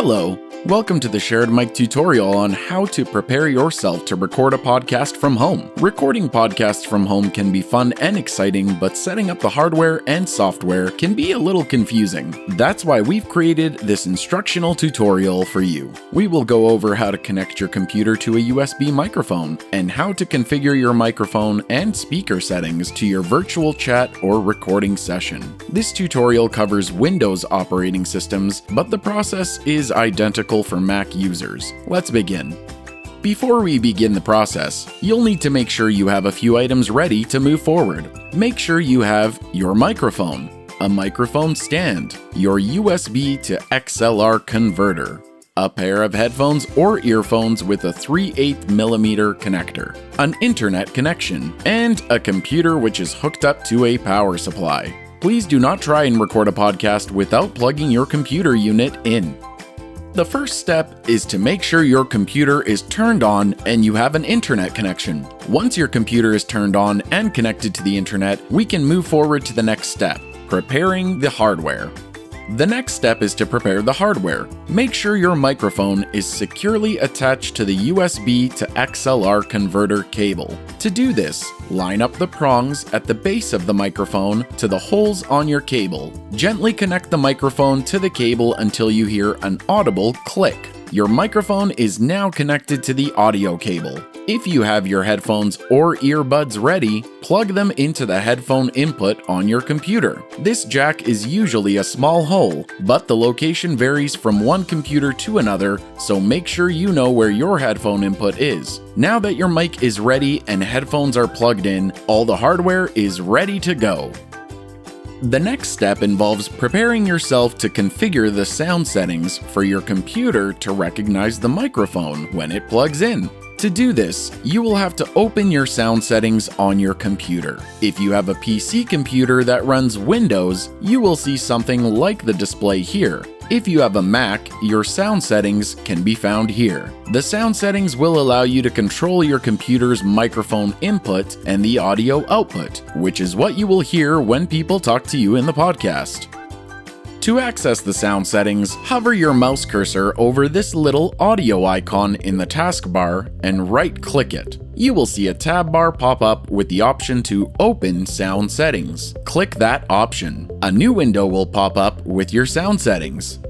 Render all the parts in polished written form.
Hello, welcome to the shared mic tutorial on how to prepare yourself to record a podcast from home. Recording podcasts from home can be fun and exciting, but setting up the hardware and software can be a little confusing. That's why we've created this instructional tutorial for you. We will go over how to connect your computer to a USB microphone and how to configure your microphone and speaker settings to your virtual chat or recording session. This tutorial covers Windows operating systems, but the process is identical for Mac users. Let's begin. Before we begin the process, you'll need to make sure you have a few items ready to move forward. Make sure you have your microphone, a microphone stand, your USB to XLR converter, a pair of headphones or earphones with a 3/8mm connector, an internet connection, and a computer which is hooked up to a power supply. Please do not try and record a podcast without plugging your computer unit in. The first step is to make sure your computer is turned on and you have an internet connection. Once your computer is turned on and connected to the internet, we can move forward to the next step, preparing the hardware. The next step is to prepare the hardware. Make sure your microphone is securely attached to the USB to XLR converter cable. To do this, line up the prongs at the base of the microphone to the holes on your cable. Gently connect the microphone to the cable until you hear an audible click. Your microphone is now connected to the audio cable. If you have your headphones or earbuds ready, plug them into the headphone input on your computer. This jack is usually a small hole, but the location varies from one computer to another, so make sure you know where your headphone input is. Now that your mic is ready and headphones are plugged in, all the hardware is ready to go. The next step involves preparing yourself to configure the sound settings for your computer to recognize the microphone when it plugs in. To do this, you will have to open your sound settings on your computer. If you have a PC computer that runs Windows, you will see something like the display here. If you have a Mac, your sound settings can be found here. The sound settings will allow you to control your computer's microphone input and the audio output, which is what you will hear when people talk to you in the podcast. To access the sound settings, hover your mouse cursor over this little audio icon in the taskbar and right-click it. You will see a tab bar pop up with the option to Open Sound Settings. Click that option. A new window will pop up with your sound settings.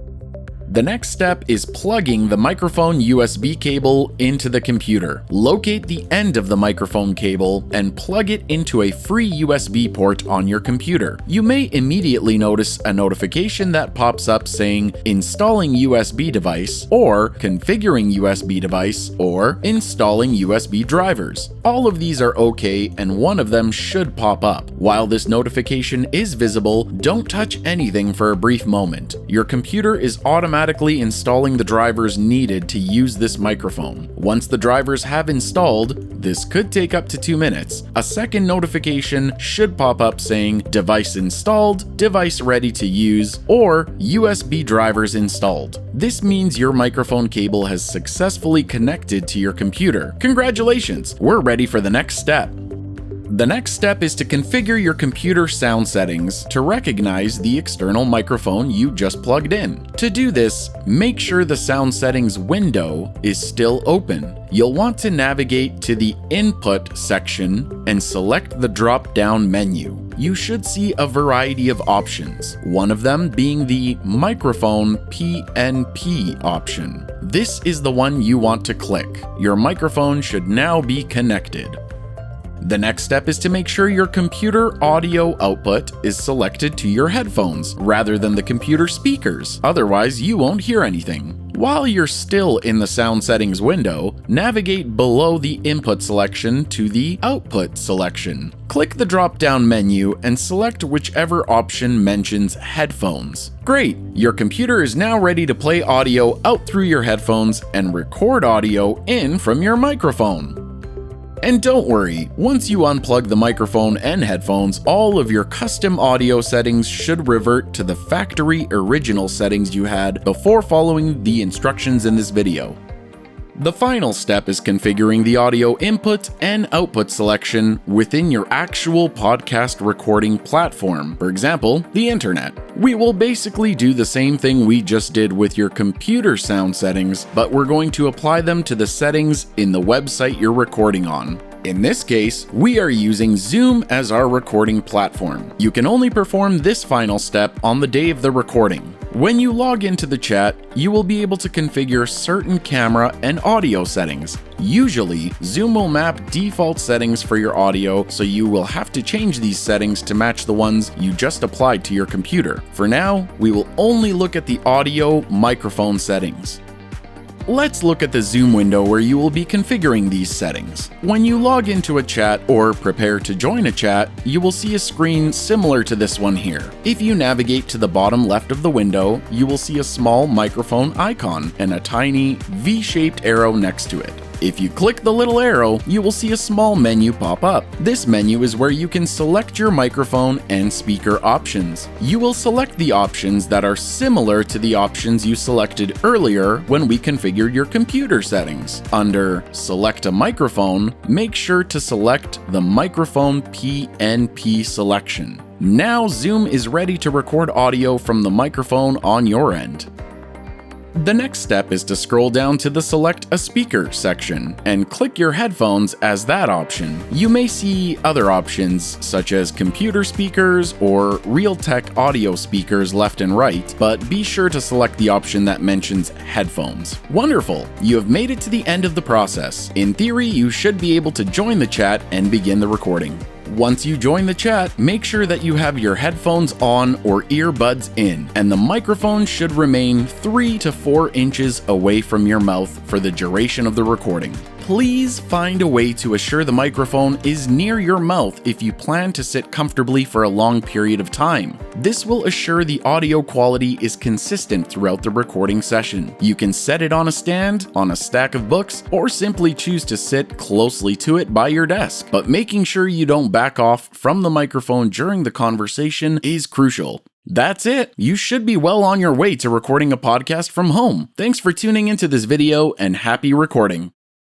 The next step is plugging the microphone USB cable into the computer. Locate the end of the microphone cable and plug it into a free USB port on your computer. You may immediately notice a notification that pops up saying Installing USB device, or Configuring USB device, or Installing USB drivers. All of these are okay and one of them should pop up. While this notification is visible, don't touch anything for a brief moment. Your computer is automatically installing the drivers needed to use this microphone. Once the drivers have installed, this could take up to 2 minutes. A second notification should pop up saying device installed, device ready to use, or USB drivers installed. This means your microphone cable has successfully connected to your computer. Congratulations! We're ready for the next step. The next step is to configure your computer sound settings to recognize the external microphone you just plugged in. To do this, make sure the sound settings window is still open. You'll want to navigate to the Input section and select the drop-down menu. You should see a variety of options, one of them being the Microphone PNP option. This is the one you want to click. Your microphone should now be connected. The next step is to make sure your computer audio output is selected to your headphones rather than the computer speakers, otherwise you won't hear anything. While you're still in the sound settings window, navigate below the input selection to the output selection. Click the drop-down menu and select whichever option mentions headphones. Great! Your computer is now ready to play audio out through your headphones and record audio in from your microphone. And don't worry, once you unplug the microphone and headphones, all of your custom audio settings should revert to the factory original settings you had before following the instructions in this video. The final step is configuring the audio input and output selection within your actual podcast recording platform, for example, the internet. We will basically do the same thing we just did with your computer sound settings, but we're going to apply them to the settings in the website you're recording on. In this case, we are using Zoom as our recording platform. You can only perform this final step on the day of the recording. When you log into the chat, you will be able to configure certain camera and audio settings. Usually, Zoom will map default settings for your audio, so you will have to change these settings to match the ones you just applied to your computer. For now, we will only look at the audio microphone settings. Let's look at the Zoom window where you will be configuring these settings. When you log into a chat or prepare to join a chat, you will see a screen similar to this one here. If you navigate to the bottom left of the window, you will see a small microphone icon and a tiny V-shaped arrow next to it. If you click the little arrow, you will see a small menu pop up. This menu is where you can select your microphone and speaker options. You will select the options that are similar to the options you selected earlier when we configured your computer settings. Under Select a Microphone, make sure to select the Microphone PNP selection. Now Zoom is ready to record audio from the microphone on your end. The next step is to scroll down to the Select a Speaker section and click your headphones as that option. You may see other options such as computer speakers or Realtek audio speakers left and right, but be sure to select the option that mentions headphones. Wonderful! You have made it to the end of the process. In theory, you should be able to join the chat and begin the recording. Once you join the chat, make sure that you have your headphones on or earbuds in, and the microphone should remain 3 to 4 inches away from your mouth for the duration of the recording. Please find a way to assure the microphone is near your mouth if you plan to sit comfortably for a long period of time. This will assure the audio quality is consistent throughout the recording session. You can set it on a stand, on a stack of books, or simply choose to sit closely to it by your desk. But making sure you don't back off from the microphone during the conversation is crucial. That's it. You should be well on your way to recording a podcast from home. Thanks for tuning into this video and happy recording.